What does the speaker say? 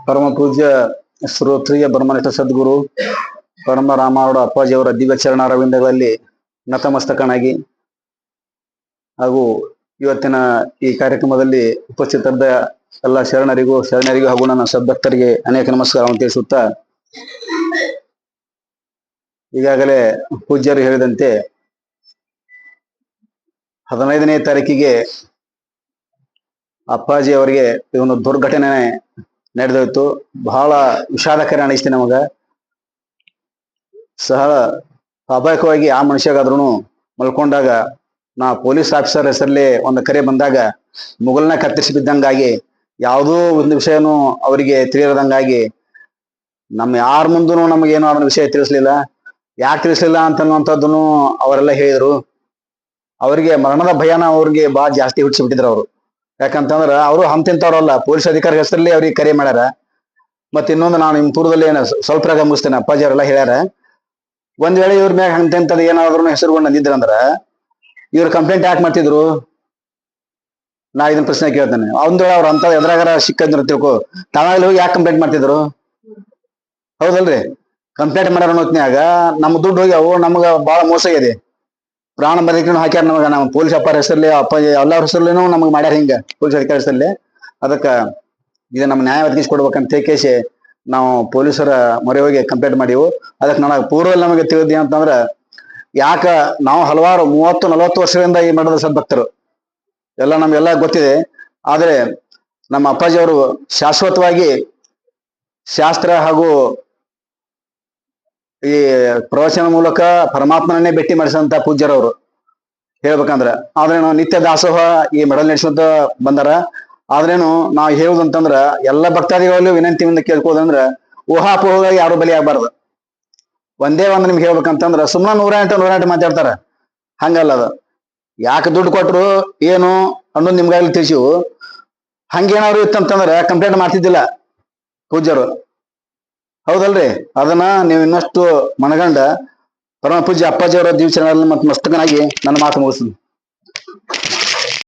ಪರಮ ಪೂಜ್ಯ ಶ್ರೋತ್ರಿಯ ಬ್ರಹ್ಮನಿಷ್ಠ ಸದ್ಗುರು ಪರಮ ರಾಮಾವಡ ಅಪ್ಪಾಜಿಯವರ ದಿವ್ಯ ಚರಣಾರವಿಂದಗಳಲ್ಲಿ ನತಮಸ್ತಕನಾಗಿ ಹಾಗೂ ಇವತ್ತಿನ ಈ ಕಾರ್ಯಕ್ರಮದಲ್ಲಿ ಉಪಸ್ಥಿತರಿದ್ದ ಎಲ್ಲ ಶರಣರಿಗೂ ಹಾಗೂ ನನ್ನ ಸದ್ಭಕ್ತರಿಗೆ ಅನೇಕ ನಮಸ್ಕಾರವನ್ನು ತಿಳಿಸುತ್ತಾ, ಈಗಾಗಲೇ ಪೂಜ್ಯರು ಹೇಳಿದಂತೆ 15ನೇ ತಾರೀಕಿಗೆ ಅಪ್ಪಾಜಿ ಅವರಿಗೆ ಒಂದು ದುರ್ಘಟನೆ ನಡೆದೋಯ್ತು. ಬಹಳ ವಿಷಾದಕರ ಅನಿಸ್ತು ನಮಗ. ಸ್ವಾಭಾವಿಕವಾಗಿ ಆ ಮನುಷ್ಯಗಾದ್ರೂ ಮಲ್ಕೊಂಡಾಗ ನಾ ಪೊಲೀಸ್ ಆಫೀಸರ್ ಹೆಸರಲ್ಲಿ ಒಂದು ಕರೆ ಬಂದಾಗ ಮುಗಲ್ನ ಕತ್ತರಿಸಿ ಬಿದ್ದಂಗಾಗಿ ಯಾವುದೋ ಒಂದು ವಿಷಯನೂ ಅವರಿಗೆ ತಿಳಿಯದಂಗಾಗಿ ನಮ್ಮ ಯಾರ ಮುಂದೂ ನಮಗೇನು ಅದನ್ನ ವಿಷಯ ತಿಳಿಸ್ಲಿಲ್ಲ. ಯಾಕೆ ತಿಳಿಸ್ಲಿಲ್ಲ ಅಂತನ್ನುವಂಥದ್ದನ್ನು ಅವರೆಲ್ಲ ಹೇಳಿದ್ರು. ಅವರಿಗೆ ಮರಣದ ಭಯನ ಅವ್ರಿಗೆ ಬಹಳ ಜಾಸ್ತಿ ಹುಟ್ಟಿಸಿಬಿಟ್ಟಿದ್ರು ಅವರು. ಯಾಕಂತಂದ್ರ ಅವರು ಹಂತಿಂತವ್ರಲ್ಲ, ಪೊಲೀಸ್ ಅಧಿಕಾರಿ ಹೆಸರಲ್ಲಿ ಅವ್ರಿಗೆ ಕರೆ ಮಾಡ್ಯಾರ. ಮತ್ತೆ ಇನ್ನೊಂದು ನಾನು ನಿಮ್ ಪೂರ್ವದಲ್ಲಿ ಸ್ವಲ್ಪ ರಾಗ ಮುಗಿಸ್ತೇನೆ. ಅಪ್ಪಾಜಿ ಅವರೆಲ್ಲ ಹೇಳ್ಯಾರ, ಒಂದ್ ವೇಳೆ ಇವ್ರ ಮ್ಯಾಗ ಹಂತಿಂತದ್ ಏನಾದ್ರು ಹೆಸರುಗೊಂಡು ಅಂದಿದ್ರಂದ್ರ ಇವ್ರ ಕಂಪ್ಲೇಂಟ್ ಯಾಕೆ ಮಾಡ್ತಿದ್ರು? ನಾ ಇದನ್ನ ಪ್ರಶ್ನೆ ಕೇಳ್ತೇನೆ. ಒಂದ್ ವೇಳೆ ಅವ್ರ ಅಂತ ಎದ್ರಾಗಾರ ಸಿಕ್ಕಂದ್ರು ತಿಳ್ಕೊ, ತಾವಾಗಲೂ ಹೋಗಿ ಯಾಕೆ ಕಂಪ್ಲೇಂಟ್ ಮಾಡ್ತಿದ್ರು? ಹೌದಲ್ರಿ? ಕಂಪ್ಲೇಂಟ್ ಮಾಡ್ಯಾರ ಅನ್ನೋತ್ನ್ಯಾಗ ನಮ್ಮ ದುಡ್ಡು ಹೋಗಿ ಅವು ನಮ್ಗ ಬಹಳ ಮೋಸ ಇದೆ. ಪ್ರಾಣ ಬದುಕಿನ ಹಾಕ್ಯಾರ ನಮಗ. ನಮ್ಮ ಪೊಲೀಸ್ ಅಪ್ಪಾರ ಹೆಸರಲ್ಲಿ ಅಪ್ಪಾಜಿ ಎಲ್ಲರ ಹೆಸರಲ್ಲಿನೂ ನಮಗ್ ಮಾಡ್ಯಾರ ಹಿಂಗ ಪೊಲೀಸ್ ಅಧಿಕಾರಿ ಹೆಸರಲ್ಲಿ. ಅದಕ್ಕ ಇದು ನಮ್ಮ ನ್ಯಾಯ ಒದಗಿಸ್ಕೊಡ್ಬೇಕಂತ ಕೇಸಿ ನಾವು ಪೊಲೀಸರ ಮೊರೆ ಹೋಗಿ ಕಂಪ್ಲೇಂಟ್ ಮಾಡಿವು. ಅದಕ್ಕೆ ನನಗೆ ಪೂರ್ವದಲ್ಲಿ ನಮಗೆ ತಿಳಿದಿ ಅಂತಂದ್ರ, ಯಾಕ ನಾವು ಹಲವಾರು 30-40 ವರ್ಷದಿಂದ ಈ ಮಠದ ಸದ್ಭಕ್ತರು ಎಲ್ಲ ನಮ್ಗೆಲ್ಲ ಗೊತ್ತಿದೆ. ಆದ್ರೆ ನಮ್ಮ ಅಪ್ಪಾಜಿ ಅವರು ಶಾಶ್ವತವಾಗಿ ಶಾಸ್ತ್ರ ಹಾಗೂ ಈ ಪ್ರವಚನ ಮೂಲಕ ಪರಮಾತ್ಮನನ್ನೇ ಭೇಟಿ ಮಾಡಿಸಂತ ಪೂಜ್ಯರವರು ಹೇಳ್ಬೇಕಂದ್ರ. ಆದ್ರೇನು ನಿತ್ಯ ದಾಸೋಹ ಈ ಮಠದಲ್ಲಿ ನಡೆಸುವಂತ ಬಂದಾರ. ಆದ್ರೇನು ನಾವು ಹೇಳುದಂತಂದ್ರ ಎಲ್ಲ ಭಕ್ತಾದಿಗಳಲ್ಲೂ ವಿನಂತಿಯಿಂದ ಕೇಳ್ಕೋದಂದ್ರ ಊಹಾಪೋಹ ಯಾರು ಬಲಿ ಆಗ್ಬಾರ್ದು. ಒಂದೇ ಒಂದು ನಿಮ್ಗೆ ಹೇಳ್ಬೇಕಂತಂದ್ರ ಸುಮ್ಮನೆ 108 ಮಾತಾಡ್ತಾರ. ಹಂಗಲ್ಲ ಅದು. ಯಾಕೆ ದುಡ್ಡು ಕೊಟ್ರು ಏನು ಅನ್ನೋದು ನಿಮ್ಗಾಗ್ಲಿ ತಿಳಿಸಿವು. ಹಂಗೇನಾದ್ರು ಇತ್ತಂತಂದ್ರ ಕಂಪ್ಲೇಂಟ್ ಮಾಡ್ತಿದ್ದಿಲ್ಲ ಪೂಜ್ಯರು. ಹೌದಲ್ರಿ? ಅದನ್ನ ನೀವು ಇನ್ನಷ್ಟು ಮನಗಂಡ ಪರಮ ಪೂಜ್ಯ ಅಪ್ಪಾಜಿಯವರ ದಿವಚರಣದಲ್ಲಿ ಮತ್ತು ಮಸ್ತಕನಾಗಿ ನನ್ನ ಮಾತು ಮುಗಿಸ್ತೀನಿ.